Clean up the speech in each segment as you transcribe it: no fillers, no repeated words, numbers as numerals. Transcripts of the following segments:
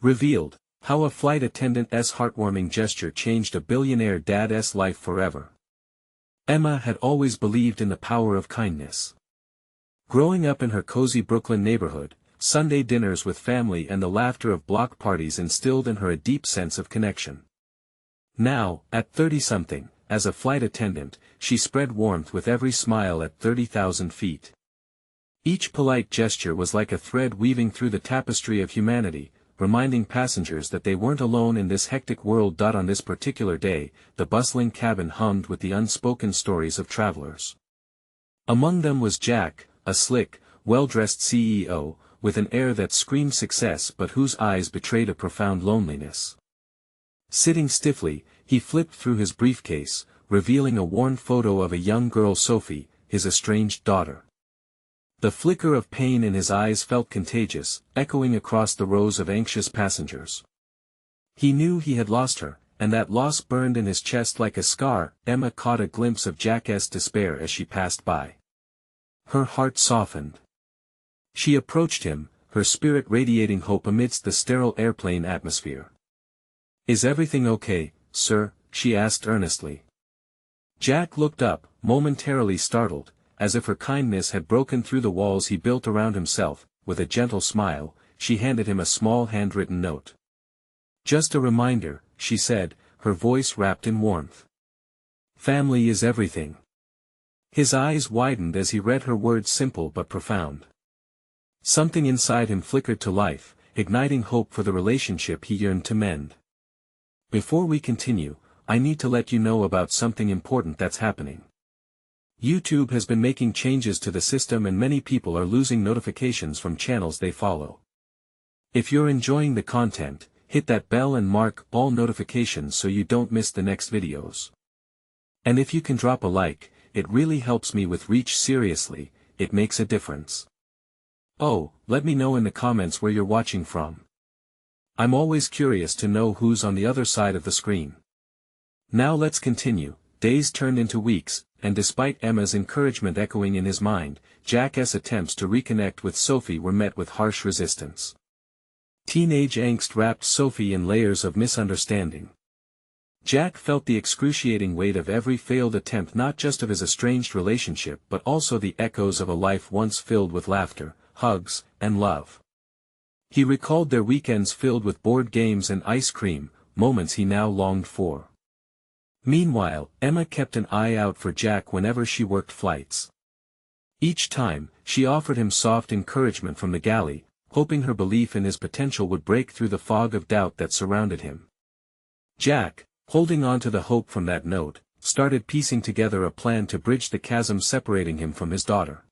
Revealed, how a flight attendant's heartwarming gesture changed a billionaire dad's life forever. Emma had always believed in the power of kindness. Growing up in her cozy Brooklyn neighborhood, Sunday dinners with family and the laughter of block parties instilled in her a deep sense of connection. Now, at 30-something, as a flight attendant, she spread warmth with every smile at 30,000 feet. Each polite gesture was like a thread weaving through the tapestry of humanity, reminding passengers that they weren't alone in this hectic world. On this particular day, the bustling cabin hummed with the unspoken stories of travelers. Among them was Jack, a slick, well-dressed CEO, with an air that screamed success but whose eyes betrayed a profound loneliness. Sitting stiffly, he flipped through his briefcase, revealing a worn photo of a young girl, Sophie, his estranged daughter. The flicker of pain in his eyes felt contagious, echoing across the rows of anxious passengers. He knew he had lost her, and that loss burned in his chest like a scar. Emma caught a glimpse of Jack's despair as she passed by. Her heart softened. She approached him, her spirit radiating hope amidst the sterile airplane atmosphere. "Is everything okay, sir?" she asked earnestly. Jack looked up, momentarily startled, as if her kindness had broken through the walls he built around himself. With a gentle smile, she handed him a small handwritten note. "Just a reminder," she said, her voice wrapped in warmth. "Family is everything." His eyes widened as he read her words, simple but profound. Something inside him flickered to life, igniting hope for the relationship he yearned to mend. "Before we continue, I need to let you know about something important that's happening. YouTube has been making changes to the system and many people are losing notifications from channels they follow. If you're enjoying the content, hit that bell and mark all notifications so you don't miss the next videos. And if you can drop a like, it really helps me with reach. Seriously, it makes a difference. Oh, let me know in the comments where you're watching from. I'm always curious to know who's on the other side of the screen." Now let's continue. Days turned into weeks, and despite Emma's encouragement echoing in his mind, Jack's attempts to reconnect with Sophie were met with harsh resistance. Teenage angst wrapped Sophie in layers of misunderstanding. Jack felt the excruciating weight of every failed attempt, not just of his estranged relationship but also the echoes of a life once filled with laughter, hugs, and love. He recalled their weekends filled with board games and ice cream, moments he now longed for. Meanwhile, Emma kept an eye out for Jack whenever she worked flights. Each time, she offered him soft encouragement from the galley, hoping her belief in his potential would break through the fog of doubt that surrounded him. Jack, holding on to the hope from that note, started piecing together a plan to bridge the chasm separating him from his daughter.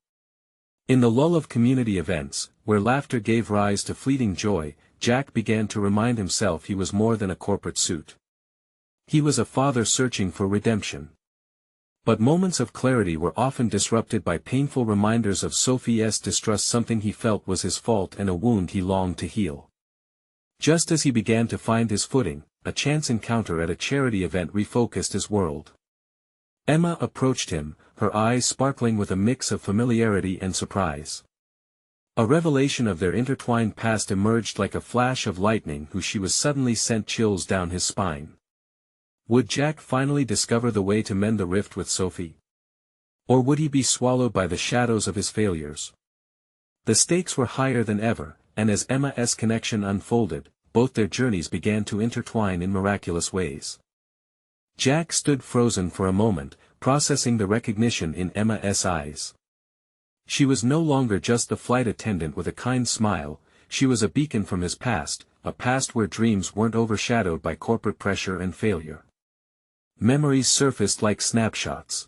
In the lull of community events, where laughter gave rise to fleeting joy, Jack began to remind himself he was more than a corporate suit. He was a father searching for redemption. But moments of clarity were often disrupted by painful reminders of Sophie's distrust, something he felt was his fault and a wound he longed to heal. Just as he began to find his footing, a chance encounter at a charity event refocused his world. Emma approached him, her eyes sparkling with a mix of familiarity and surprise. A revelation of their intertwined past emerged like a flash of lightning. Who she was suddenly sent chills down his spine. Would Jack finally discover the way to mend the rift with Sophie? Or would he be swallowed by the shadows of his failures? The stakes were higher than ever, and as Emma's connection unfolded, both their journeys began to intertwine in miraculous ways. Jack stood frozen for a moment, processing the recognition in Emma's eyes. She was no longer just the flight attendant with a kind smile, she was a beacon from his past, a past where dreams weren't overshadowed by corporate pressure and failure. Memories surfaced like snapshots.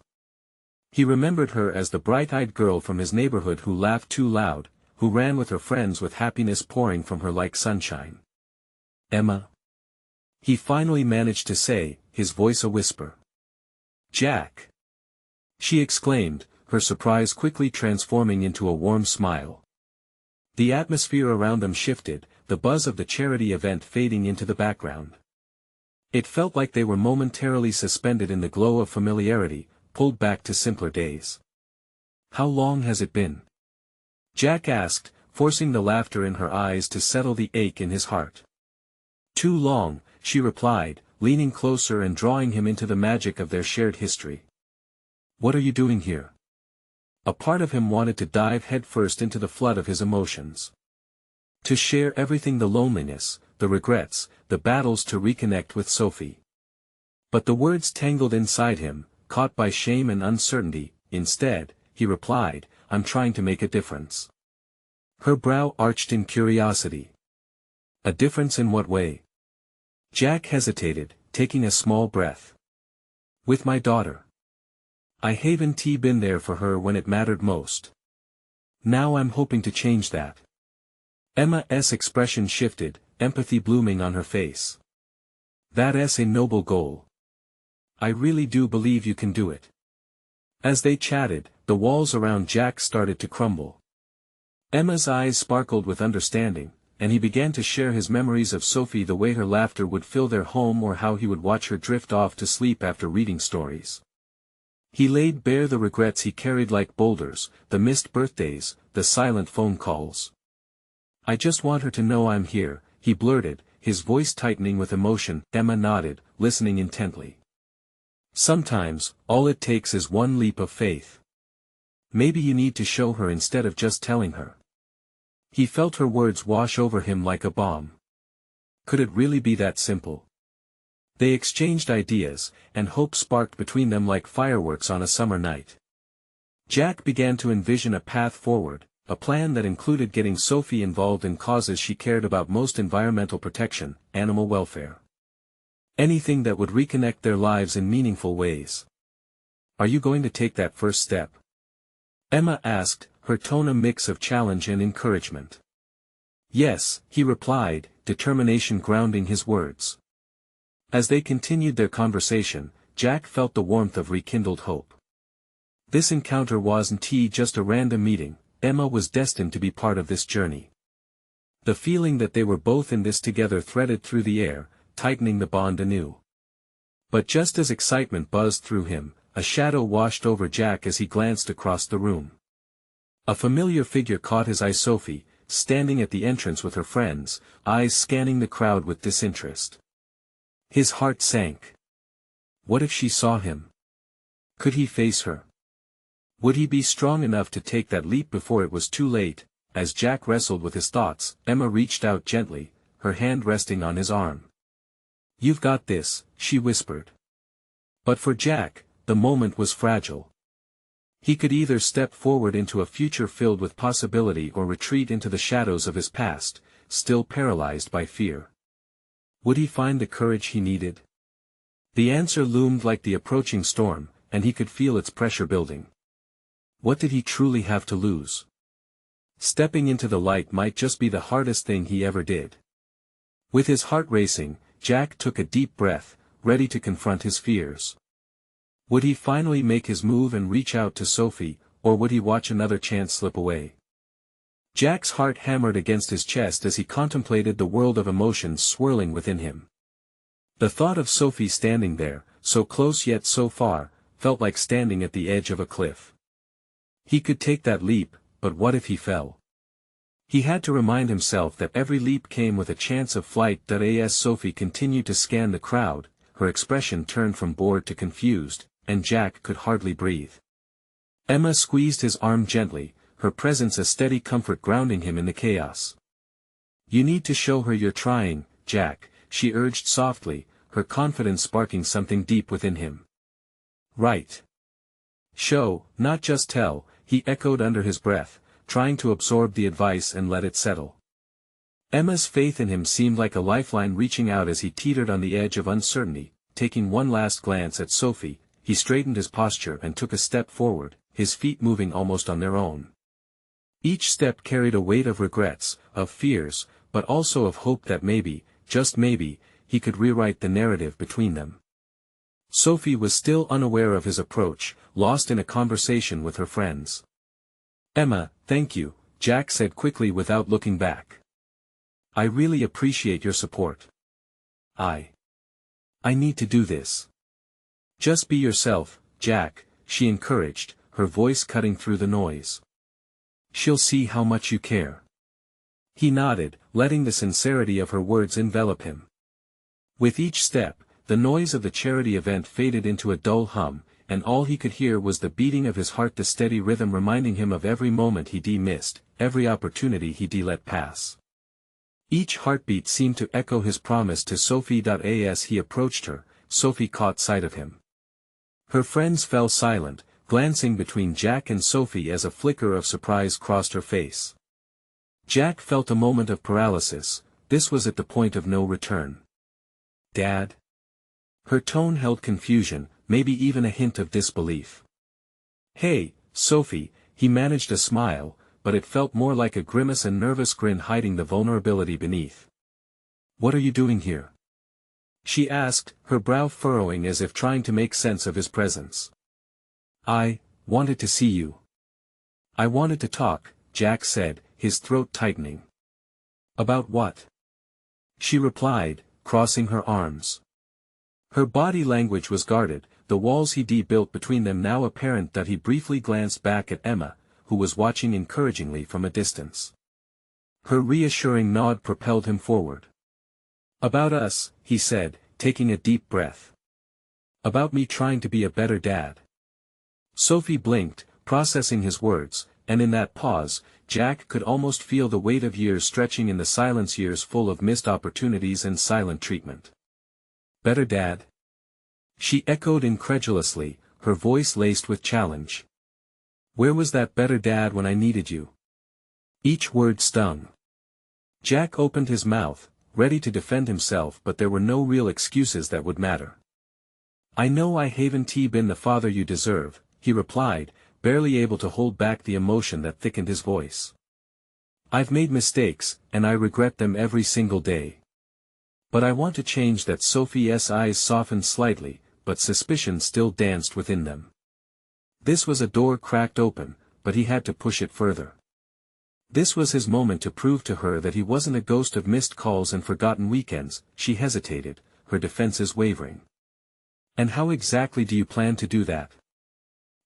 He remembered her as the bright-eyed girl from his neighborhood who laughed too loud, who ran with her friends with happiness pouring from her like sunshine. "Emma?" he finally managed to say, his voice a whisper. "Jack!" she exclaimed, her surprise quickly transforming into a warm smile. The atmosphere around them shifted, the buzz of the charity event fading into the background. It felt like they were momentarily suspended in the glow of familiarity, pulled back to simpler days. "How long has it been?" Jack asked, forcing the laughter in her eyes to settle the ache in his heart. Too long, she replied, leaning closer and drawing him into the magic of their shared history. What are you doing here? A part of him wanted to dive headfirst into the flood of his emotions. To share everything, the loneliness, the regrets, the battles, to reconnect with Sophie. But the words tangled inside him, caught by shame and uncertainty. Instead, he replied, I'm trying to make a difference. Her brow arched in curiosity. A difference in what way? Jack hesitated, taking a small breath. With my daughter. I haven't been there for her when it mattered most. Now I'm hoping to change that. Emma's expression shifted, empathy blooming on her face. That's a noble goal. I really do believe you can do it. As they chatted, the walls around Jack started to crumble. Emma's eyes sparkled with understanding, and he began to share his memories of Sophie, the way her laughter would fill their home or how he would watch her drift off to sleep after reading stories. He laid bare the regrets he carried like boulders, the missed birthdays, the silent phone calls. I just want her to know I'm here, he blurted, his voice tightening with emotion. Emma nodded, listening intently. Sometimes, all it takes is one leap of faith. Maybe you need to show her instead of just telling her. He felt her words wash over him like a bomb. Could it really be that simple? They exchanged ideas, and hope sparked between them like fireworks on a summer night. Jack began to envision a path forward, a plan that included getting Sophie involved in causes she cared about most: environmental protection, animal welfare. Anything that would reconnect their lives in meaningful ways. Are you going to take that first step? Emma asked, her tone a mix of challenge and encouragement. Yes, he replied, determination grounding his words. As they continued their conversation, Jack felt the warmth of rekindled hope. This encounter wasn't just a random meeting. Emma was destined to be part of this journey. The feeling that they were both in this together threaded through the air, tightening the bond anew. But just as excitement buzzed through him, a shadow washed over Jack as he glanced across the room. A familiar figure caught his eye: Sophie, standing at the entrance with her friends, eyes scanning the crowd with disinterest. His heart sank. What if she saw him? Could he face her? Would he be strong enough to take that leap before it was too late? As Jack wrestled with his thoughts, Emma reached out gently, her hand resting on his arm. You've got this, she whispered. But for Jack, the moment was fragile. He could either step forward into a future filled with possibility or retreat into the shadows of his past, still paralyzed by fear. Would he find the courage he needed? The answer loomed like the approaching storm, and he could feel its pressure building. What did he truly have to lose? Stepping into the light might just be the hardest thing he ever did. With his heart racing, Jack took a deep breath, ready to confront his fears. Would he finally make his move and reach out to Sophie, or would he watch another chance slip away? Jack's heart hammered against his chest as he contemplated the world of emotions swirling within him. The thought of Sophie standing there, so close yet so far, felt like standing at the edge of a cliff. He could take that leap, but what if he fell? He had to remind himself that every leap came with a chance of flight. As Sophie continued to scan the crowd, her expression turned from bored to confused, and Jack could hardly breathe. Emma squeezed his arm gently, her presence a steady comfort grounding him in the chaos. You need to show her you're trying, Jack, she urged softly, her confidence sparking something deep within him. Right. Show, not just tell, he echoed under his breath, trying to absorb the advice and let it settle. Emma's faith in him seemed like a lifeline reaching out as he teetered on the edge of uncertainty. Taking one last glance at Sophie, he straightened his posture and took a step forward, his feet moving almost on their own. Each step carried a weight of regrets, of fears, but also of hope that maybe, just maybe, he could rewrite the narrative between them. Sophie was still unaware of his approach, lost in a conversation with her friends. Emma, thank you, Jack said quickly without looking back. I really appreciate your support. I need to do this. Just be yourself, Jack, she encouraged, her voice cutting through the noise. She'll see how much you care. He nodded, letting the sincerity of her words envelop him. With each step, the noise of the charity event faded into a dull hum, and all he could hear was the beating of his heart, the steady rhythm reminding him of every moment he missed, every opportunity he let pass. Each heartbeat seemed to echo his promise to Sophie. As he approached her, Sophie caught sight of him. Her friends fell silent, glancing between Jack and Sophie as a flicker of surprise crossed her face. Jack felt a moment of paralysis. This was at the point of no return. "Dad?" Her tone held confusion, maybe even a hint of disbelief. "Hey, Sophie," he managed a smile, but it felt more like a grimace, and nervous grin hiding the vulnerability beneath. "What are you doing here?" she asked, her brow furrowing as if trying to make sense of his presence. "I wanted to see you." "I wanted to talk," Jack said, his throat tightening. "About what?" she replied, crossing her arms. Her body language was guarded, the walls he built between them now apparent. He briefly glanced back at Emma, who was watching encouragingly from a distance. Her reassuring nod propelled him forward. "About us," he said, taking a deep breath. "About me trying to be a better dad." Sophie blinked, processing his words, and in that pause, Jack could almost feel the weight of years stretching in the silence, years full of missed opportunities and silent treatment. "Better dad?" she echoed incredulously, her voice laced with challenge. "Where was that better dad when I needed you?" Each word stung. Jack opened his mouth, ready to defend himself, but there were no real excuses that would matter. "I know I haven't been the father you deserve," he replied, barely able to hold back the emotion that thickened his voice. "I've made mistakes, and I regret them every single day. But I want to change that." Sophie's eyes softened slightly, but suspicion still danced within them. This was a door cracked open, but he had to push it further. This was his moment to prove to her that he wasn't a ghost of missed calls and forgotten weekends. She hesitated, her defenses wavering. "And how exactly do you plan to do that?"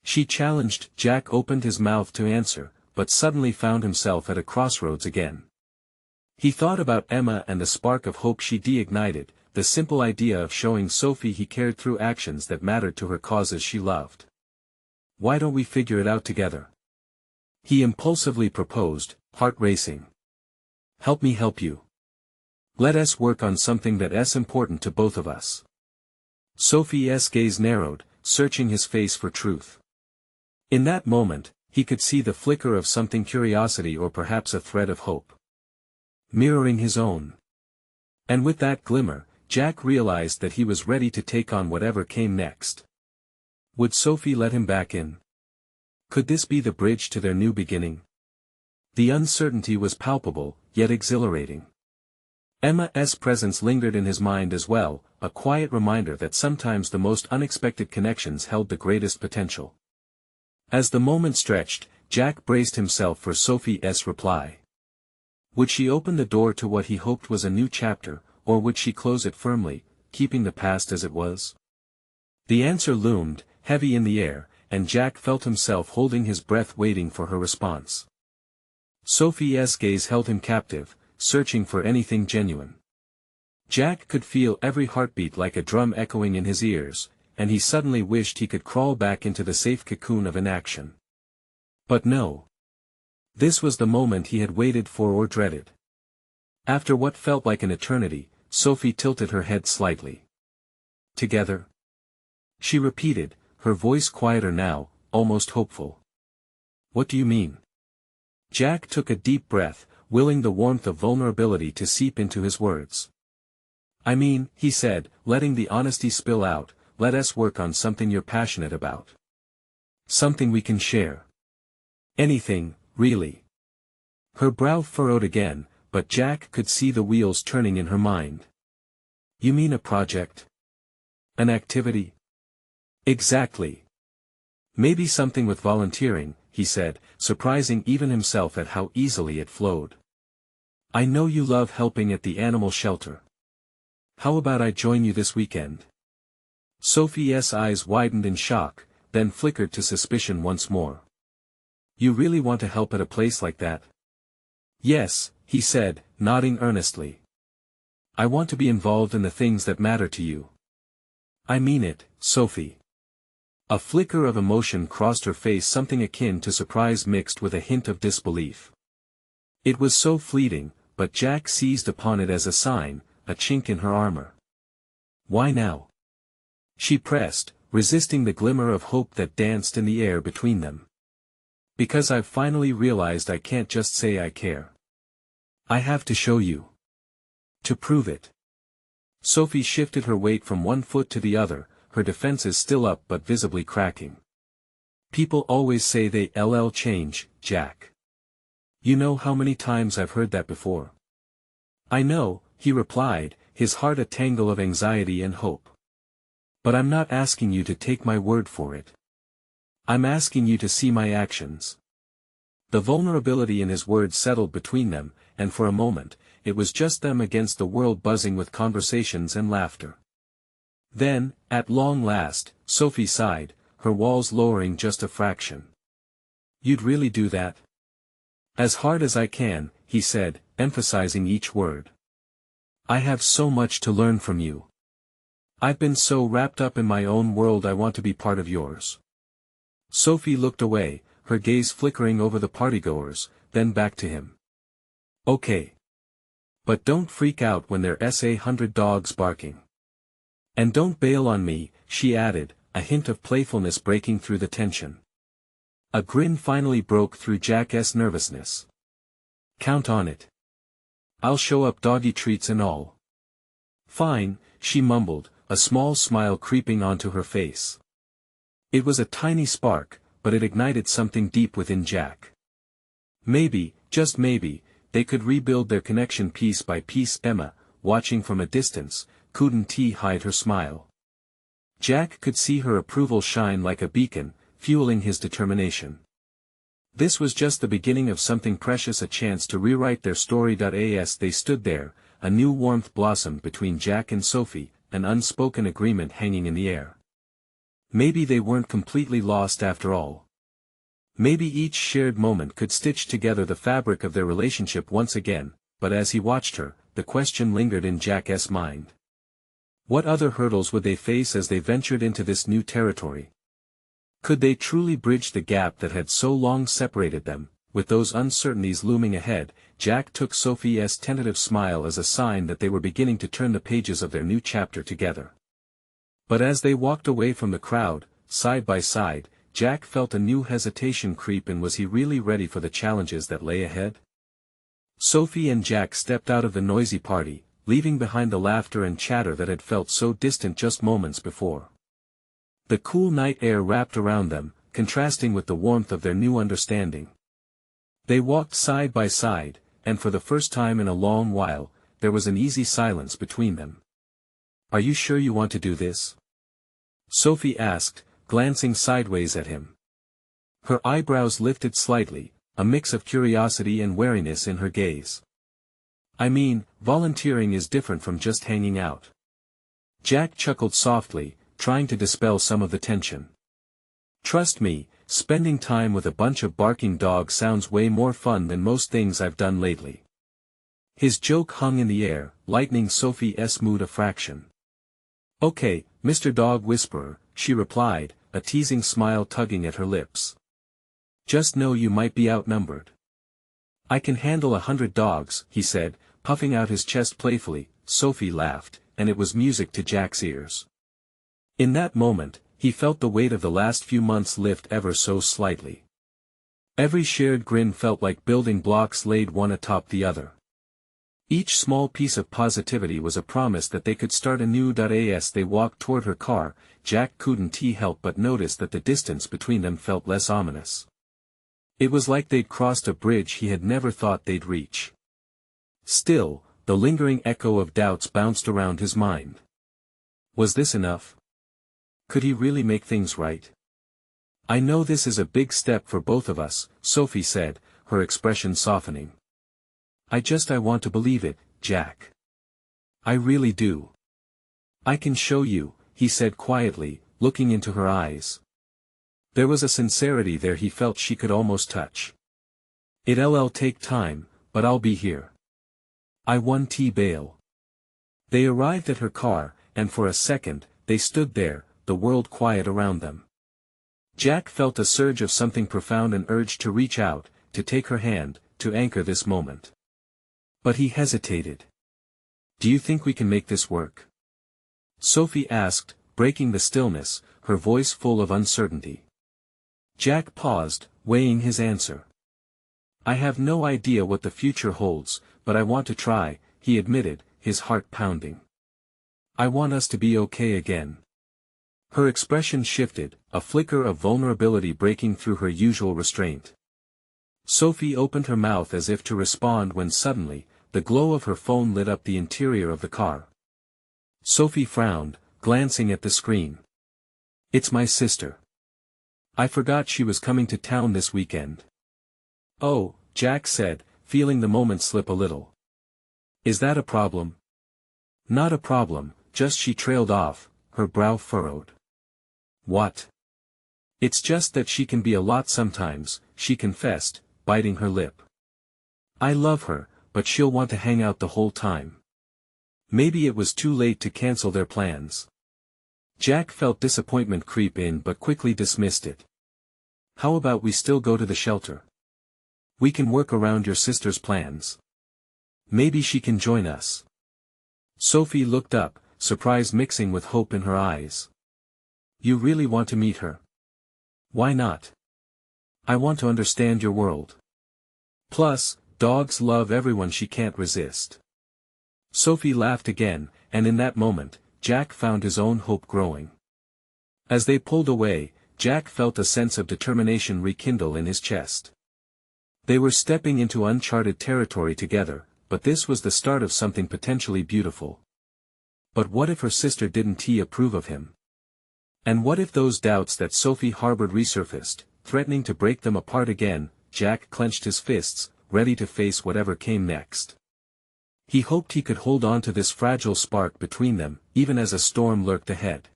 she challenged. Jack opened his mouth to answer, but suddenly found himself at a crossroads again. He thought about Emma and the spark of hope she ignited, the simple idea of showing Sophie he cared through actions that mattered to her, causes she loved. "Why don't we figure it out together?" he impulsively proposed, heart racing. "Help me help you. Let us work on something that's important to both of us." Sophie's gaze narrowed, searching his face for truth. In that moment, he could see the flicker of something, curiosity or perhaps a thread of hope, mirroring his own. And with that glimmer, Jack realized that he was ready to take on whatever came next. Would Sophie let him back in? Could this be the bridge to their new beginning? The uncertainty was palpable, yet exhilarating. Emma's presence lingered in his mind as well, a quiet reminder that sometimes the most unexpected connections held the greatest potential. As the moment stretched, Jack braced himself for Sophie's reply. Would she open the door to what he hoped was a new chapter, or would she close it firmly, keeping the past as it was? The answer loomed, heavy in the air, and Jack felt himself holding his breath waiting for her response. Sophie's gaze held him captive, searching for anything genuine. Jack could feel every heartbeat like a drum echoing in his ears, and he suddenly wished he could crawl back into the safe cocoon of inaction. But no. This was the moment he had waited for or dreaded. After what felt like an eternity, Sophie tilted her head slightly. "Together?" she repeated, her voice quieter now, almost hopeful. "What do you mean?" Jack took a deep breath, willing the warmth of vulnerability to seep into his words. "I mean," he said, letting the honesty spill out, "let us work on something you're passionate about. Something we can share. Anything, really." Her brow furrowed again, but Jack could see the wheels turning in her mind. "You mean a project? An activity?" "Exactly. Maybe something with volunteering," he said, surprising even himself at how easily it flowed. "I know you love helping at the animal shelter. How about I join you this weekend?" Sophie's eyes widened in shock, then flickered to suspicion once more. "You really want to help at a place like that?" "Yes," he said, nodding earnestly. I want to be involved in the things that matter to you. I mean it, Sophie. A flicker of emotion crossed her face, something akin to surprise mixed with a hint of disbelief. It was so fleeting, but Jack seized upon it as a sign, a chink in her armor. Why now? She pressed, resisting the glimmer of hope that danced in the air between them. Because I've finally realized I can't just say I care. I have to show you. To prove it. Sophie shifted her weight from one foot to the other, her defenses still up but visibly cracking. People always say they'll change, Jack. You know how many times I've heard that before. I know, he replied, his heart a tangle of anxiety and hope. But I'm not asking you to take my word for it. I'm asking you to see my actions. The vulnerability in his words settled between them, and for a moment, it was just them against the world buzzing with conversations and laughter. Then, at long last, Sophie sighed, her walls lowering just a fraction. You'd really do that? As hard as I can, he said, emphasizing each word. I have so much to learn from you. I've been so wrapped up in my own world, I want to be part of yours. Sophie looked away, her gaze flickering over the partygoers, then back to him. Okay. But don't freak out when there's 100 dogs barking. And don't bail on me, she added, a hint of playfulness breaking through the tension. A grin finally broke through Jack's nervousness. Count on it. I'll show up, doggy treats and all. Fine, she mumbled, a small smile creeping onto her face. It was a tiny spark, but it ignited something deep within Jack. Maybe, just maybe, they could rebuild their connection piece by piece. Emma, watching from a distance, couldn't hide her smile. Jack could see her approval shine like a beacon, fueling his determination. This was just the beginning of something precious, a chance to rewrite their story. As they stood there, a new warmth blossomed between Jack and Sophie, an unspoken agreement hanging in the air. Maybe they weren't completely lost after all. Maybe each shared moment could stitch together the fabric of their relationship once again, but as he watched her, the question lingered in Jack's mind. What other hurdles would they face as they ventured into this new territory? Could they truly bridge the gap that had so long separated them? With those uncertainties looming ahead, Jack took Sophie's tentative smile as a sign that they were beginning to turn the pages of their new chapter together. But as they walked away from the crowd, side by side, Jack felt a new hesitation creep in. Was he really ready for the challenges that lay ahead? Sophie and Jack stepped out of the noisy party, leaving behind the laughter and chatter that had felt so distant just moments before. The cool night air wrapped around them, contrasting with the warmth of their new understanding. They walked side by side, and for the first time in a long while, there was an easy silence between them. Are you sure you want to do this? Sophie asked, glancing sideways at him. Her eyebrows lifted slightly, a mix of curiosity and wariness in her gaze. I mean, volunteering is different from just hanging out. Jack chuckled softly, trying to dispel some of the tension. Trust me, spending time with a bunch of barking dogs sounds way more fun than most things I've done lately. His joke hung in the air, lightening Sophie's mood a fraction. Okay, Mr. Dog Whisperer, she replied, a teasing smile tugging at her lips. Just know you might be outnumbered. I can handle 100 dogs, he said, puffing out his chest playfully. Sophie laughed, and it was music to Jack's ears. In that moment, he felt the weight of the last few months lift ever so slightly. Every shared grin felt like building blocks laid one atop the other. Each small piece of positivity was a promise that they could start anew. As they walked toward her car, Jack couldn't help but notice that the distance between them felt less ominous. It was like they'd crossed a bridge he had never thought they'd reach. Still, the lingering echo of doubts bounced around his mind. Was this enough? Could he really make things right? I know this is a big step for both of us, Sophie said, her expression softening. I want to believe it, Jack. I really do. I can show you, he said quietly, looking into her eyes. There was a sincerity there he felt she could almost touch. It'll take time, but I'll be here. I won T-Bail. They arrived at her car, and for a second, they stood there, the world quiet around them. Jack felt a surge of something profound and urged to reach out, to take her hand, to anchor this moment. But he hesitated. "Do you think we can make this work?" Sophie asked, breaking the stillness, her voice full of uncertainty. Jack paused, weighing his answer. "I have no idea what the future holds, but I want to try," he admitted, his heart pounding. "I want us to be okay again." Her expression shifted, a flicker of vulnerability breaking through her usual restraint. Sophie opened her mouth as if to respond when suddenly, the glow of her phone lit up the interior of the car. Sophie frowned, glancing at the screen. "It's my sister. I forgot she was coming to town this weekend." "Oh," Jack said, feeling the moment slip a little. "Is that a problem?" "Not a problem, just," she trailed off, her brow furrowed. "What?" "It's just that she can be a lot sometimes," she confessed, biting her lip. "I love her, but she'll want to hang out the whole time." Maybe it was too late to cancel their plans. Jack felt disappointment creep in but quickly dismissed it. "How about we still go to the shelter? We can work around your sister's plans. Maybe she can join us." Sophie looked up, surprise mixing with hope in her eyes. "You really want to meet her?" "Why not? I want to understand your world. Plus, dogs love everyone she can't resist." Sophie laughed again, and in that moment, Jack found his own hope growing. As they pulled away, Jack felt a sense of determination rekindle in his chest. They were stepping into uncharted territory together, but this was the start of something potentially beautiful. But what if her sister didn't approve of him? And what if those doubts that Sophie harbored resurfaced, threatening to break them apart again? Jack clenched his fists, ready to face whatever came next. He hoped he could hold on to this fragile spark between them, even as a storm lurked ahead.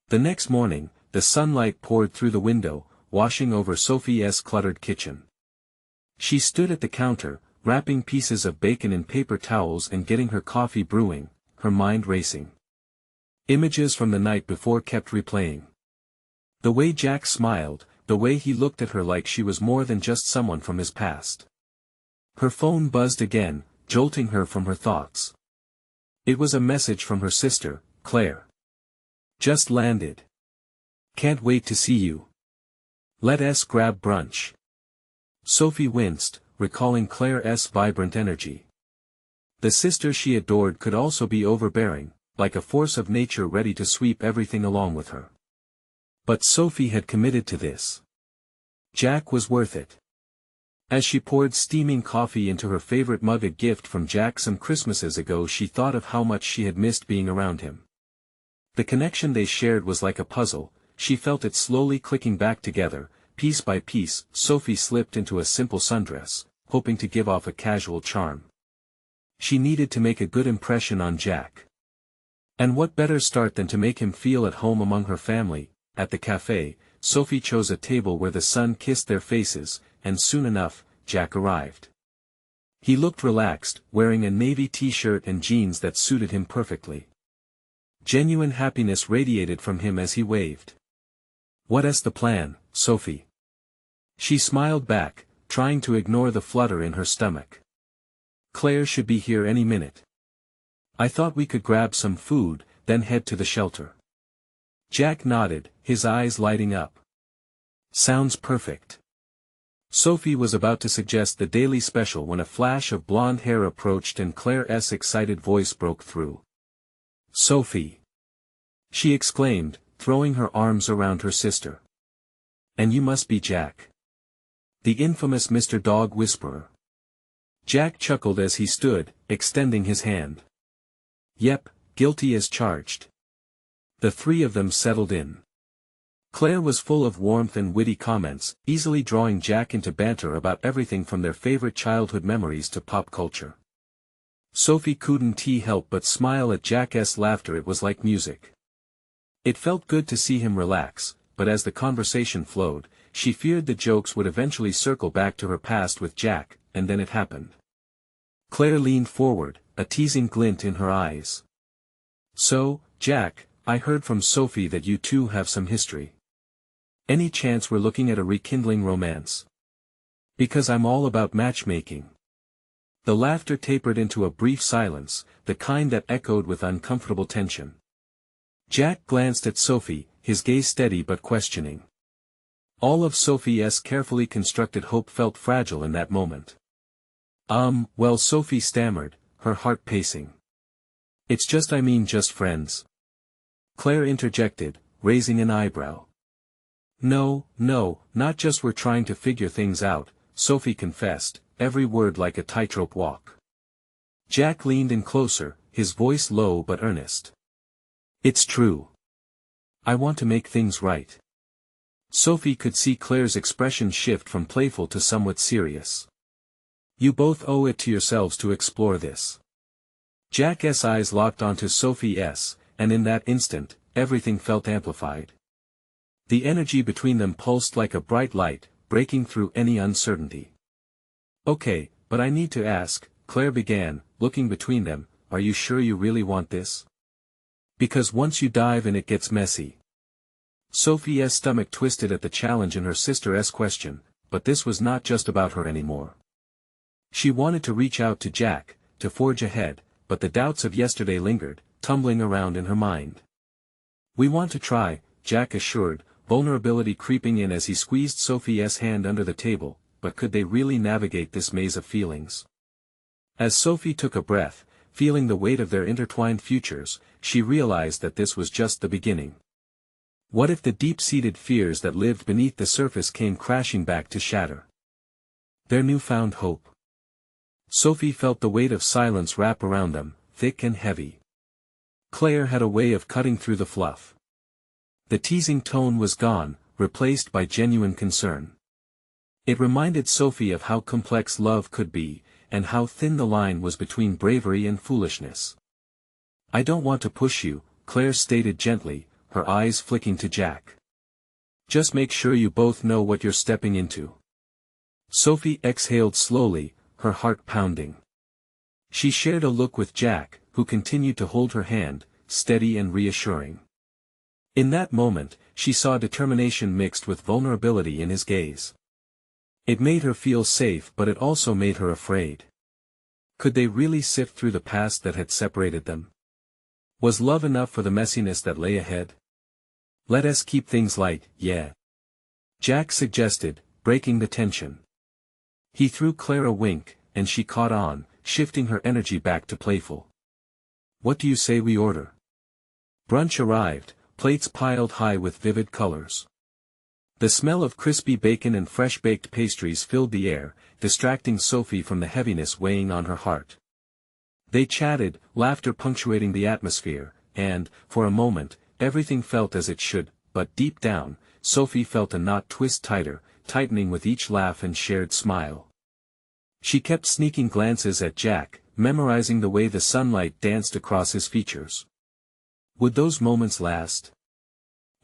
The next morning, the sunlight poured through the window, washing over Sophie's cluttered kitchen. She stood at the counter, wrapping pieces of bacon in paper towels and getting her coffee brewing, her mind racing. Images from the night before kept replaying. The way Jack smiled, the way he looked at her like she was more than just someone from his past. Her phone buzzed again, jolting her from her thoughts. It was a message from her sister, Claire. "Just landed. Can't wait to see you. Let's grab brunch." Sophie winced, recalling Claire's vibrant energy. The sister she adored could also be overbearing, like a force of nature ready to sweep everything along with her. But Sophie had committed to this. Jack was worth it. As she poured steaming coffee into her favorite mug, a gift from Jack some Christmases ago, she thought of how much she had missed being around him. The connection they shared was like a puzzle, she felt it slowly clicking back together, piece by piece. Sophie slipped into a simple sundress, hoping to give off a casual charm. She needed to make a good impression on Jack. And what better start than to make him feel at home among her family? At the cafe, Sophie chose a table where the sun kissed their faces, and soon enough, Jack arrived. He looked relaxed, wearing a navy t-shirt and jeans that suited him perfectly. Genuine happiness radiated from him as he waved. "What's the plan, Sophie?" She smiled back, trying to ignore the flutter in her stomach. "Claire should be here any minute. I thought we could grab some food, then head to the shelter." Jack nodded, his eyes lighting up. "Sounds perfect." Sophie was about to suggest the daily special when a flash of blonde hair approached and Claire's excited voice broke through. "Sophie!" she exclaimed, throwing her arms around her sister. "And you must be Jack. The infamous Mr. Dog Whisperer." Jack chuckled as he stood, extending his hand. "Yep, guilty as charged." The three of them settled in. Claire was full of warmth and witty comments, easily drawing Jack into banter about everything from their favorite childhood memories to pop culture. Sophie couldn't help but smile at Jack's laughter. It was like music. It felt good to see him relax, but as the conversation flowed, she feared the jokes would eventually circle back to her past with Jack, and then it happened. Claire leaned forward, a teasing glint in her eyes. "So, Jack, I heard from Sophie that you two have some history. Any chance we're looking at a rekindling romance? Because I'm all about matchmaking." The laughter tapered into a brief silence, the kind that echoed with uncomfortable tension. Jack glanced at Sophie, his gaze steady but questioning. All of Sophie's carefully constructed hope felt fragile in that moment. Well, Sophie stammered, her heart pacing. "It's just just friends." Claire interjected, raising an eyebrow. No, not just we're trying to figure things out," Sophie confessed, every word like a tightrope walk. Jack leaned in closer, his voice low but earnest. "It's true. I want to make things right." Sophie could see Claire's expression shift from playful to somewhat serious. "You both owe it to yourselves to explore this." Jack's eyes locked onto Sophie's, and in that instant, everything felt amplified. The energy between them pulsed like a bright light, breaking through any uncertainty. "Okay, but I need to ask," Claire began, looking between them, "are you sure you really want this? Because once you dive in it gets messy." Sophie's stomach twisted at the challenge in her sister's question, but this was not just about her anymore. She wanted to reach out to Jack, to forge ahead, but the doubts of yesterday lingered, tumbling around in her mind. "We want to try," Jack assured, vulnerability creeping in as he squeezed Sophie's hand under the table, but could they really navigate this maze of feelings? As Sophie took a breath, feeling the weight of their intertwined futures, she realized that this was just the beginning. What if the deep-seated fears that lived beneath the surface came crashing back to shatter their newfound hope? Sophie felt the weight of silence wrap around them, thick and heavy. Claire had a way of cutting through the fluff. The teasing tone was gone, replaced by genuine concern. It reminded Sophie of how complex love could be, and how thin the line was between bravery and foolishness. "I don't want to push you," Claire stated gently, her eyes flicking to Jack. "Just make sure you both know what you're stepping into." Sophie exhaled slowly, her heart pounding. She shared a look with Jack, who continued to hold her hand, steady and reassuring. In that moment, she saw determination mixed with vulnerability in his gaze. It made her feel safe, but it also made her afraid. Could they really sift through the past that had separated them? Was love enough for the messiness that lay ahead? "Let us keep things light, yeah," Jack suggested, breaking the tension. He threw Claire a wink, and she caught on, shifting her energy back to playful. "What do you say we order?" Brunch arrived, plates piled high with vivid colors. The smell of crispy bacon and fresh-baked pastries filled the air, distracting Sophie from the heaviness weighing on her heart. They chatted, laughter punctuating the atmosphere, and, for a moment, everything felt as it should, but deep down, Sophie felt a knot twist tighter, tightening with each laugh and shared smile. She kept sneaking glances at Jack, memorizing the way the sunlight danced across his features. Would those moments last?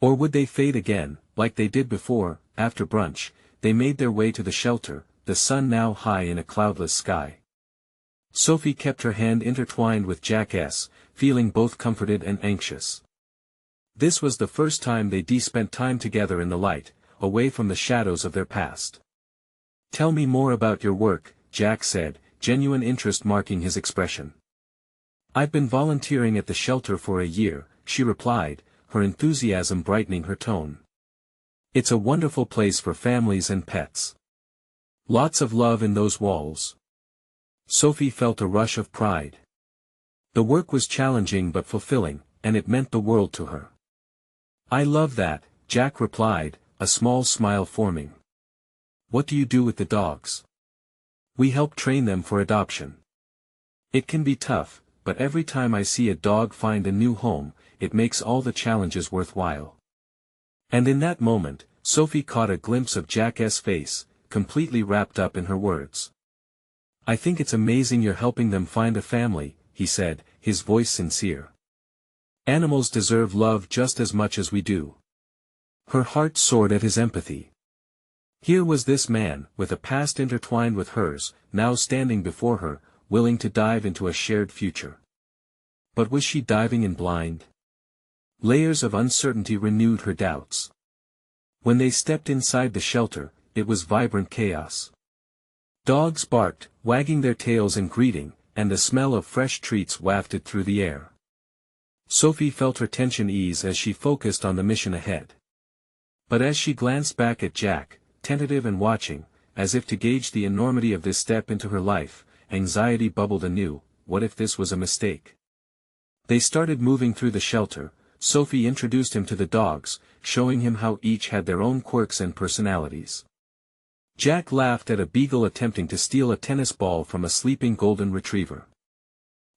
Or would they fade again, like they did before? After brunch, they made their way to the shelter, the sun now high in a cloudless sky. Sophie kept her hand intertwined with Jack's, feeling both comforted and anxious. This was the first time they'd spent time together in the light, away from the shadows of their past. "Tell me more about your work," Jack said, genuine interest marking his expression. "I've been volunteering at the shelter for a year," she replied, her enthusiasm brightening her tone. "It's a wonderful place for families and pets. Lots of love in those walls." Sophie felt a rush of pride. The work was challenging but fulfilling, and it meant the world to her. "I love that," Jack replied, a small smile forming. "What do you do with the dogs?" "We help train them for adoption. It can be tough, but every time I see a dog find a new home, it makes all the challenges worthwhile." And in that moment, Sophie caught a glimpse of Jack's face, completely wrapped up in her words. "I think it's amazing you're helping them find a family," he said, his voice sincere. "Animals deserve love just as much as we do." Her heart soared at his empathy. Here was this man, with a past intertwined with hers, now standing before her, willing to dive into a shared future. But was she diving in blind? Layers of uncertainty renewed her doubts. When they stepped inside the shelter, it was vibrant chaos. Dogs barked, wagging their tails in greeting, and the smell of fresh treats wafted through the air. Sophie felt her tension ease as she focused on the mission ahead. But as she glanced back at Jack, tentative and watching, as if to gauge the enormity of this step into her life, anxiety bubbled anew. What if this was a mistake? They started moving through the shelter. Sophie introduced him to the dogs, showing him how each had their own quirks and personalities. Jack laughed at a beagle attempting to steal a tennis ball from a sleeping golden retriever.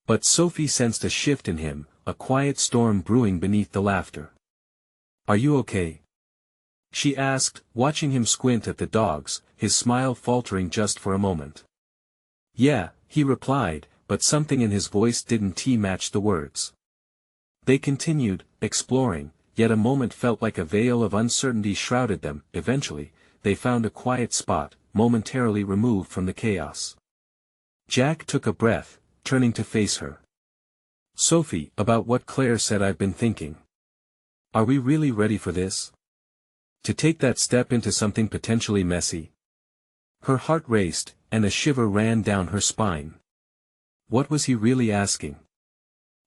But Sophie sensed a shift in him, a quiet storm brewing beneath the laughter. "Are you okay?" she asked, watching him squint at the dogs, his smile faltering just for a moment. "Yeah," he replied, but something in his voice didn't match the words. They continued, exploring, yet a moment felt like a veil of uncertainty shrouded them. Eventually, they found a quiet spot, momentarily removed from the chaos. Jack took a breath, turning to face her. "Sophie, about what Claire said I've been thinking. Are we really ready for this? To take that step into something potentially messy?" Her heart raced, and a shiver ran down her spine. What was he really asking?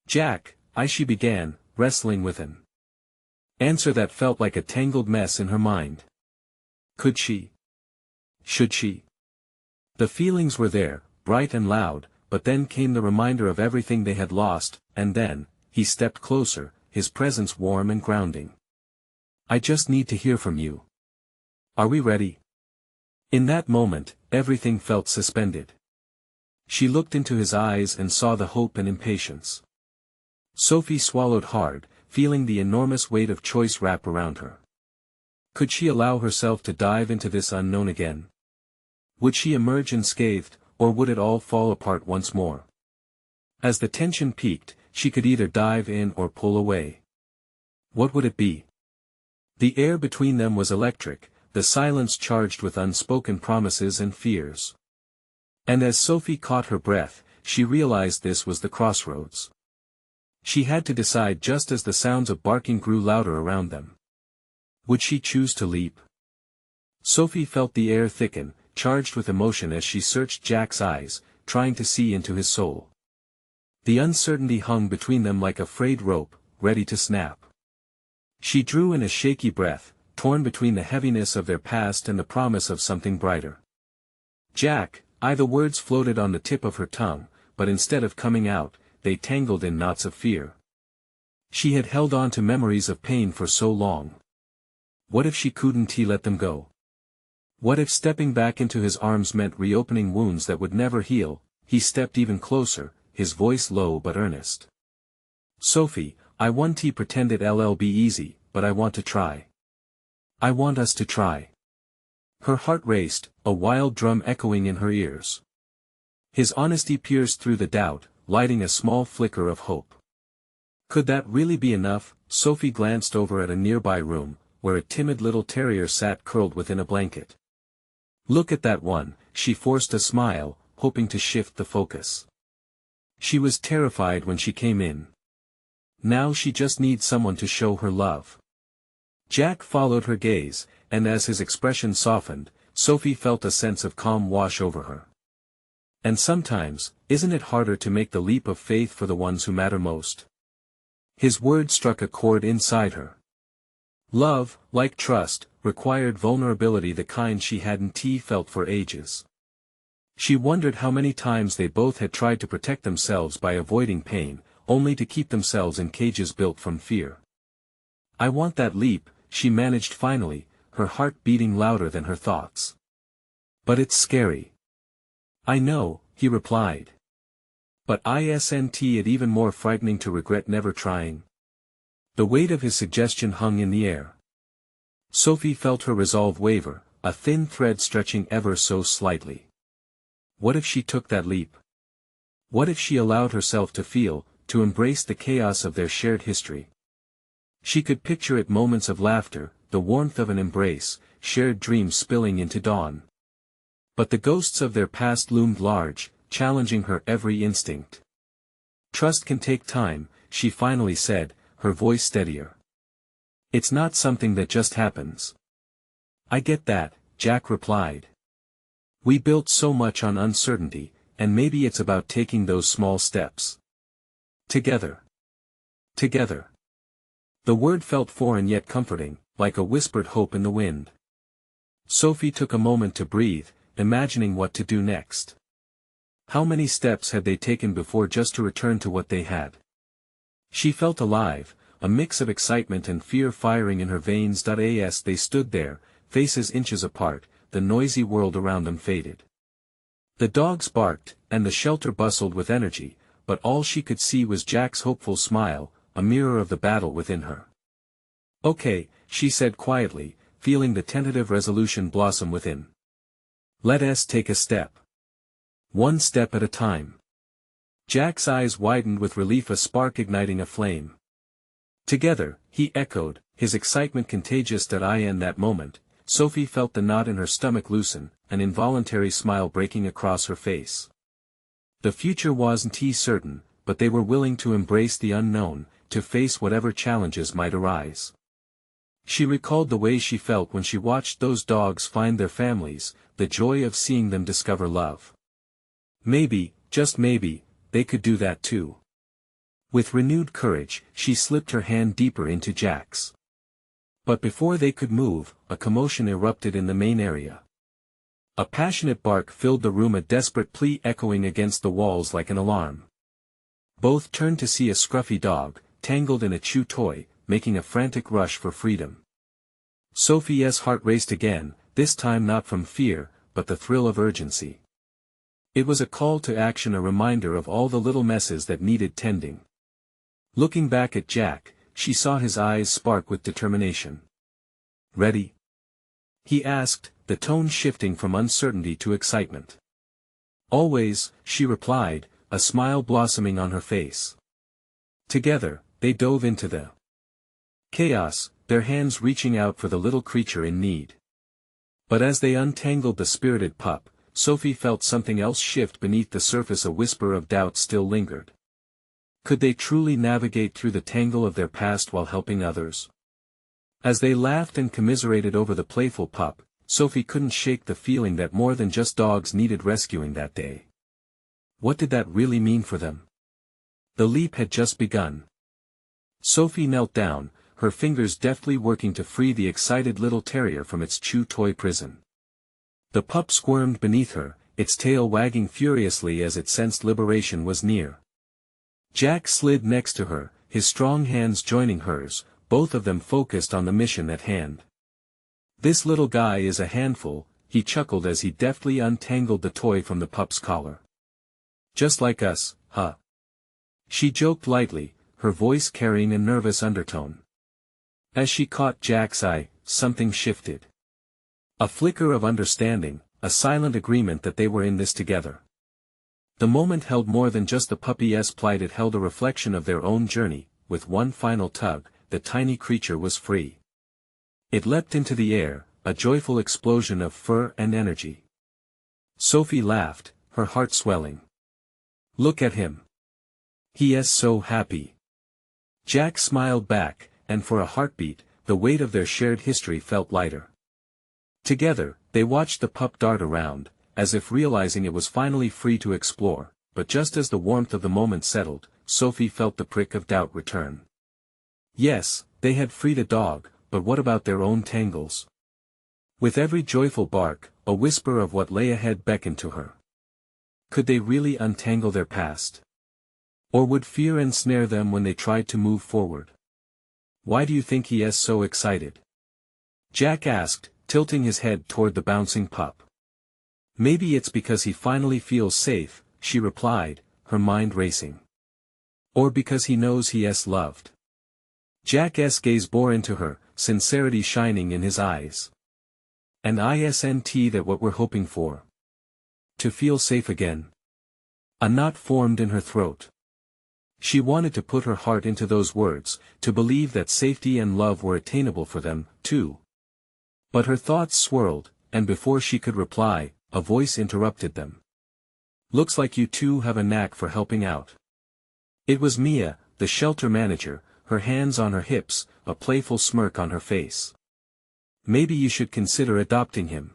"Jack, she began, wrestling with an answer that felt like a tangled mess in her mind. Could she? Should she? The feelings were there, bright and loud, but then came the reminder of everything they had lost, and then, he stepped closer, his presence warm and grounding. "I just need to hear from you. Are we ready?" In that moment, everything felt suspended. She looked into his eyes and saw the hope and impatience. Sophie swallowed hard, feeling the enormous weight of choice wrap around her. Could she allow herself to dive into this unknown again? Would she emerge unscathed, or would it all fall apart once more? As the tension peaked, she could either dive in or pull away. What would it be? The air between them was electric, the silence charged with unspoken promises and fears. And as Sophie caught her breath, she realized this was the crossroads. She had to decide just as the sounds of barking grew louder around them. Would she choose to leap? Sophie felt the air thicken, charged with emotion as she searched Jack's eyes, trying to see into his soul. The uncertainty hung between them like a frayed rope, ready to snap. She drew in a shaky breath, torn between the heaviness of their past and the promise of something brighter. "Jack, the words floated on the tip of her tongue, but instead of coming out, they tangled in knots of fear. She had held on to memories of pain for so long. What if she couldn't let them go? What if stepping back into his arms meant reopening wounds that would never heal? He stepped even closer, his voice low but earnest. "Sophie, I want to pretend it'll be easy, but I want to try. I want us to try." Her heart raced, a wild drum echoing in her ears. His honesty pierced through the doubt, lighting a small flicker of hope. Could that really be enough? Sophie glanced over at a nearby room, where a timid little terrier sat curled within a blanket. "Look at that one," she forced a smile, hoping to shift the focus. She was terrified when she came in. Now she just needs someone to show her love. Jack followed her gaze, and as his expression softened, Sophie felt a sense of calm wash over her. And sometimes, isn't it harder to make the leap of faith for the ones who matter most? His words struck a chord inside her. Love, like trust, required vulnerability, the kind she hadn't felt for ages. She wondered how many times they both had tried to protect themselves by avoiding pain, only to keep themselves in cages built from fear. "I want that leap," she managed finally, her heart beating louder than her thoughts. "But it's scary." "I know," he replied. "But isn't it even more frightening to regret never trying?" The weight of his suggestion hung in the air. Sophie felt her resolve waver, a thin thread stretching ever so slightly. What if she took that leap? What if she allowed herself to feel, to embrace the chaos of their shared history? She could picture it: moments of laughter, the warmth of an embrace, shared dreams spilling into dawn. But the ghosts of their past loomed large, challenging her every instinct. Trust can take time, she finally said, her voice steadier. It's not something that just happens. I get that, Jack replied. We built so much on uncertainty, and maybe it's about taking those small steps. Together. Together. The word felt foreign yet comforting, like a whispered hope in the wind. Sophie took a moment to breathe, imagining what to do next. How many steps had they taken before just to return to what they had? She felt alive, a mix of excitement and fear firing in her veins. As they stood there, faces inches apart, the noisy world around them faded. The dogs barked, and the shelter bustled with energy, but all she could see was Jack's hopeful smile, a mirror of the battle within her. Okay, she said quietly, feeling the tentative resolution blossom within. Let us take a step. One step at a time. Jack's eyes widened with relief, a spark igniting a flame. Together, he echoed, his excitement contagious. In that moment, Sophie felt the knot in her stomach loosen, an involuntary smile breaking across her face. The future wasn't certain, but they were willing to embrace the unknown, to face whatever challenges might arise. She recalled the way she felt when she watched those dogs find their families, the joy of seeing them discover love. Maybe, just maybe, they could do that too. With renewed courage, she slipped her hand deeper into Jack's. But before they could move, a commotion erupted in the main area. A passionate bark filled the room, a desperate plea echoing against the walls like an alarm. Both turned to see a scruffy dog, tangled in a chew toy, making a frantic rush for freedom. Sophie's heart raced again, this time not from fear, but the thrill of urgency. It was a call to action, a reminder of all the little messes that needed tending. Looking back at Jack, she saw his eyes spark with determination. Ready? He asked, the tone shifting from uncertainty to excitement. Always, she replied, a smile blossoming on her face. Together, they dove into the chaos, their hands reaching out for the little creature in need. But as they untangled the spirited pup, Sophie felt something else shift beneath the surface. A whisper of doubt still lingered. Could they truly navigate through the tangle of their past while helping others? As they laughed and commiserated over the playful pup, Sophie couldn't shake the feeling that more than just dogs needed rescuing that day. What did that really mean for them? The leap had just begun. Sophie knelt down, her fingers deftly working to free the excited little terrier from its chew toy prison. The pup squirmed beneath her, its tail wagging furiously as it sensed liberation was near. Jack slid next to her, his strong hands joining hers, both of them focused on the mission at hand. This little guy is a handful, he chuckled as he deftly untangled the toy from the pup's collar. Just like us, huh? She joked lightly, her voice carrying a nervous undertone. As she caught Jack's eye, something shifted. A flicker of understanding, a silent agreement that they were in this together. The moment held more than just the puppy's plight, it held a reflection of their own journey. With one final tug, the tiny creature was free. It leapt into the air, a joyful explosion of fur and energy. Sophie laughed, her heart swelling. Look at him. He is so happy. Jack smiled back, and for a heartbeat, the weight of their shared history felt lighter. Together, they watched the pup dart around, as if realizing it was finally free to explore, but just as the warmth of the moment settled, Sophie felt the prick of doubt return. Yes, they had freed a dog, but what about their own tangles? With every joyful bark, a whisper of what lay ahead beckoned to her. Could they really untangle their past? Or would fear ensnare them when they tried to move forward? Why do you think he is so excited? Jack asked, tilting his head toward the bouncing pup. Maybe it's because he finally feels safe, she replied, her mind racing. Or because he knows he is loved. Jack's gaze bore into her, sincerity shining in his eyes. And isn't that what we're hoping for? To feel safe again. A knot formed in her throat. She wanted to put her heart into those words, to believe that safety and love were attainable for them, too. But her thoughts swirled, and before she could reply, a voice interrupted them. Looks like you two have a knack for helping out. It was Mia, the shelter manager, her hands on her hips, a playful smirk on her face. Maybe you should consider adopting him.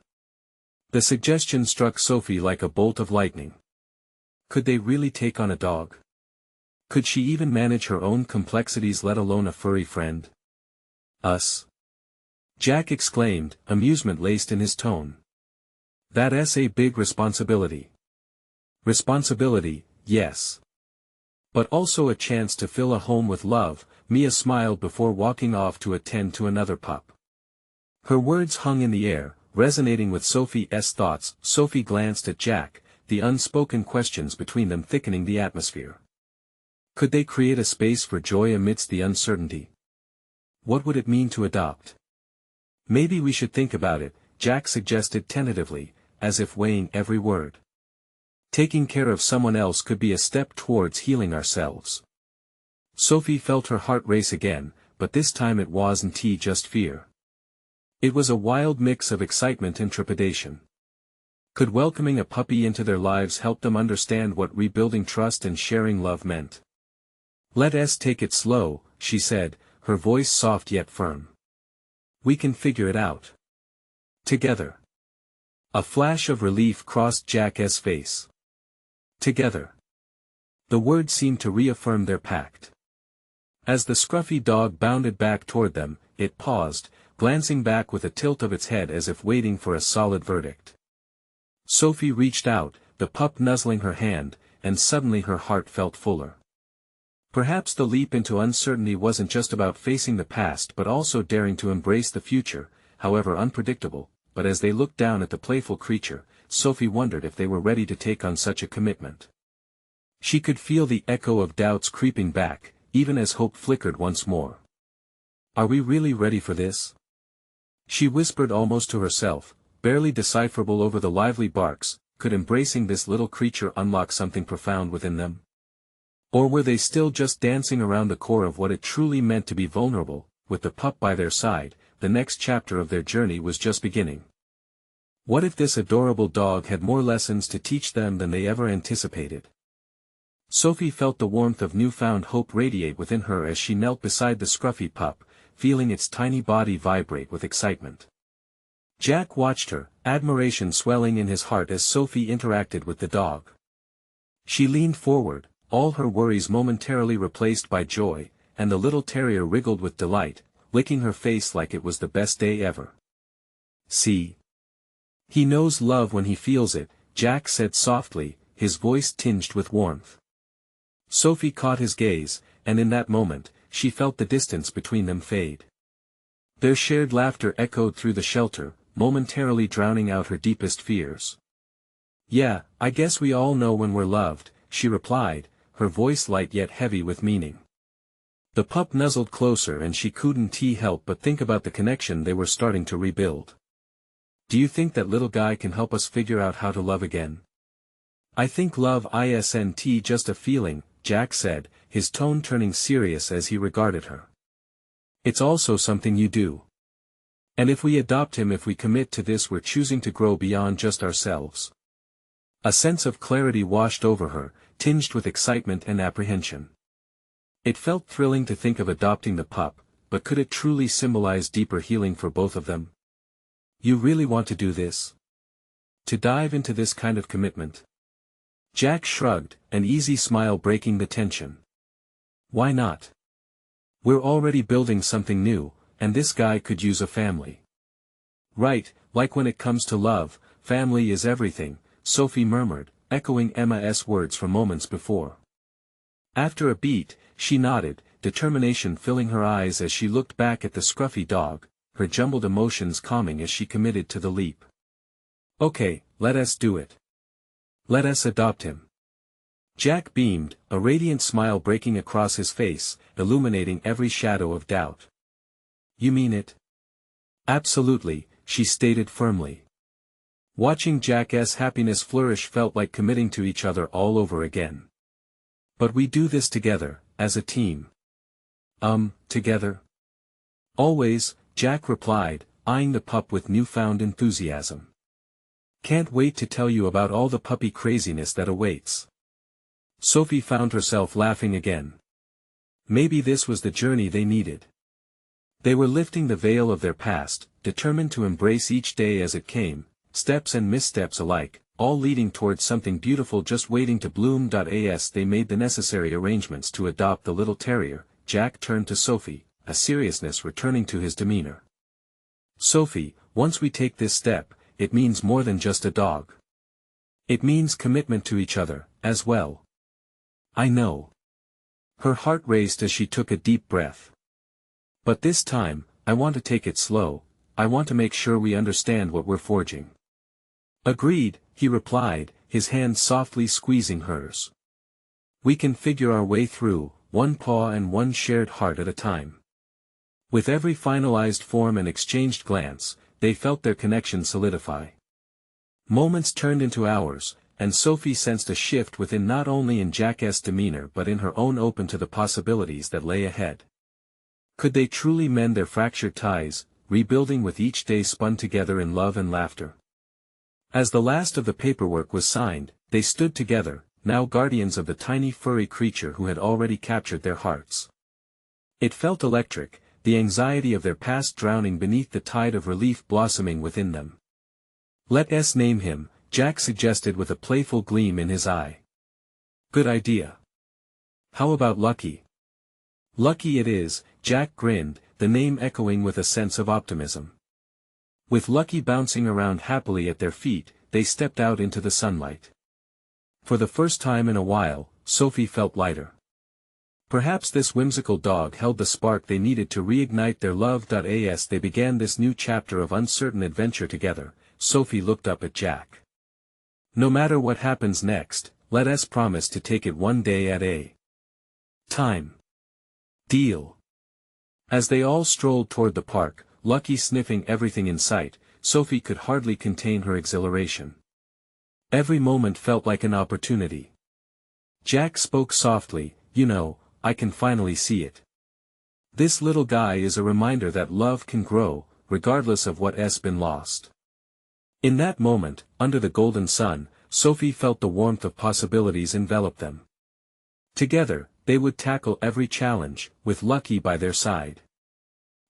The suggestion struck Sophie like a bolt of lightning. Could they really take on a dog? Could she even manage her own complexities, let alone a furry friend? Us? Jack exclaimed, amusement laced in his tone. That's a big responsibility. Responsibility, yes. But also a chance to fill a home with love. Mia smiled before walking off to attend to another pup. Her words hung in the air, resonating with Sophie's thoughts. Sophie glanced at Jack, the unspoken questions between them thickening the atmosphere. Could they create a space for joy amidst the uncertainty? What would it mean to adopt? Maybe we should think about it, Jack suggested tentatively, as if weighing every word. Taking care of someone else could be a step towards healing ourselves. Sophie felt her heart race again, but this time it wasn't just fear. It was a wild mix of excitement and trepidation. Could welcoming a puppy into their lives help them understand what rebuilding trust and sharing love meant? Let's take it slow, she said, her voice soft yet firm. We can figure it out. Together. A flash of relief crossed Jack's face. Together. The word seemed to reaffirm their pact. As the scruffy dog bounded back toward them, it paused, glancing back with a tilt of its head as if waiting for a solid verdict. Sophie reached out, the pup nuzzling her hand, and suddenly her heart felt fuller. Perhaps the leap into uncertainty wasn't just about facing the past but also daring to embrace the future, however unpredictable, but as they looked down at the playful creature, Sophie wondered if they were ready to take on such a commitment. She could feel the echo of doubts creeping back, even as hope flickered once more. Are we really ready for this? She whispered almost to herself, barely decipherable over the lively barks. Could embracing this little creature unlock something profound within them? Or were they still just dancing around the core of what it truly meant to be vulnerable? With the pup by their side, the next chapter of their journey was just beginning. What if this adorable dog had more lessons to teach them than they ever anticipated? Sophie felt the warmth of newfound hope radiate within her as she knelt beside the scruffy pup, feeling its tiny body vibrate with excitement. Jack watched her, admiration swelling in his heart as Sophie interacted with the dog. She leaned forward, all her worries momentarily replaced by joy, and the little terrier wriggled with delight, licking her face like it was the best day ever. See? He knows love when he feels it, Jack said softly, his voice tinged with warmth. Sophie caught his gaze, and in that moment, she felt the distance between them fade. Their shared laughter echoed through the shelter, momentarily drowning out her deepest fears. Yeah, I guess we all know when we're loved, she replied, her voice light yet heavy with meaning. The pup nuzzled closer and she couldn't help but think about the connection they were starting to rebuild. Do you think that little guy can help us figure out how to love again? I think love isn't just a feeling, Jack said, his tone turning serious as he regarded her. It's also something you do. And if we adopt him, if we commit to this, we're choosing to grow beyond just ourselves. A sense of clarity washed over her, tinged with excitement and apprehension. It felt thrilling to think of adopting the pup, but could it truly symbolize deeper healing for both of them? You really want to do this? To dive into this kind of commitment? Jack shrugged, an easy smile breaking the tension. Why not? We're already building something new, and this guy could use a family. Right, like when it comes to love, family is everything, Sophie murmured, echoing Emma's words from moments before. After a beat, she nodded, determination filling her eyes as she looked back at the scruffy dog, her jumbled emotions calming as she committed to the leap. Okay, let us do it. Let us adopt him. Jack beamed, a radiant smile breaking across his face, illuminating every shadow of doubt. You mean it? Absolutely, she stated firmly. Watching Jack's happiness flourish felt like committing to each other all over again. But we do this together, as a team. Together? Always, Jack replied, eyeing the pup with newfound enthusiasm. Can't wait to tell you about all the puppy craziness that awaits. Sophie found herself laughing again. Maybe this was the journey they needed. They were lifting the veil of their past, determined to embrace each day as it came, steps and missteps alike, all leading towards something beautiful just waiting to bloom. As they made the necessary arrangements to adopt the little terrier, Jack turned to Sophie, a seriousness returning to his demeanor. Sophie, once we take this step, it means more than just a dog. It means commitment to each other, as well. I know. Her heart raced as she took a deep breath. But this time, I want to take it slow, I want to make sure we understand what we're forging. Agreed, he replied, his hand softly squeezing hers. We can figure our way through, one paw and one shared heart at a time. With every finalized form and exchanged glance, they felt their connection solidify. Moments turned into hours, and Sophie sensed a shift within, not only in Jack's demeanor but in her own, open to the possibilities that lay ahead. Could they truly mend their fractured ties, rebuilding with each day spun together in love and laughter? As the last of the paperwork was signed, they stood together, now guardians of the tiny furry creature who had already captured their hearts. It felt electric, the anxiety of their past drowning beneath the tide of relief blossoming within them. Let's name him, Jack suggested with a playful gleam in his eye. Good idea. How about Lucky? Lucky it is, Jack grinned, the name echoing with a sense of optimism. With Lucky bouncing around happily at their feet, they stepped out into the sunlight. For the first time in a while, Sophie felt lighter. Perhaps this whimsical dog held the spark they needed to reignite their love. As they began this new chapter of uncertain adventure together, Sophie looked up at Jack. No matter what happens next, let us promise to take it one day at a time. Deal. As they all strolled toward the park, Lucky sniffing everything in sight, Sophie could hardly contain her exhilaration. Every moment felt like an opportunity. Jack spoke softly, you know, I can finally see it. This little guy is a reminder that love can grow, regardless of what's been lost. In that moment, under the golden sun, Sophie felt the warmth of possibilities envelop them. Together, they would tackle every challenge, with Lucky by their side.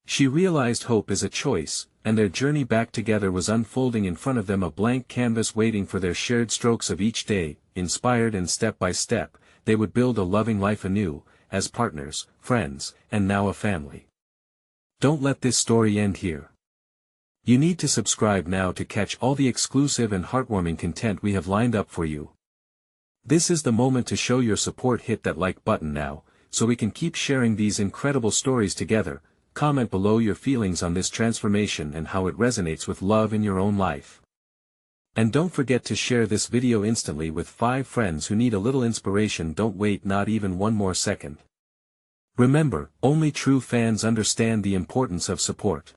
She realized hope is a choice, and their journey back together was unfolding in front of them, a blank canvas waiting for their shared strokes of each day. Inspired and step by step, they would build a loving life anew, as partners, friends, and now a family. Don't let this story end here. You need to subscribe now to catch all the exclusive and heartwarming content we have lined up for you. This is the moment to show your support. Hit that like button now, so we can keep sharing these incredible stories together. Comment below your feelings on this transformation and how it resonates with love in your own life. And don't forget to share this video instantly with 5 friends who need a little inspiration. Don't wait not even one more second. Remember, only true fans understand the importance of support.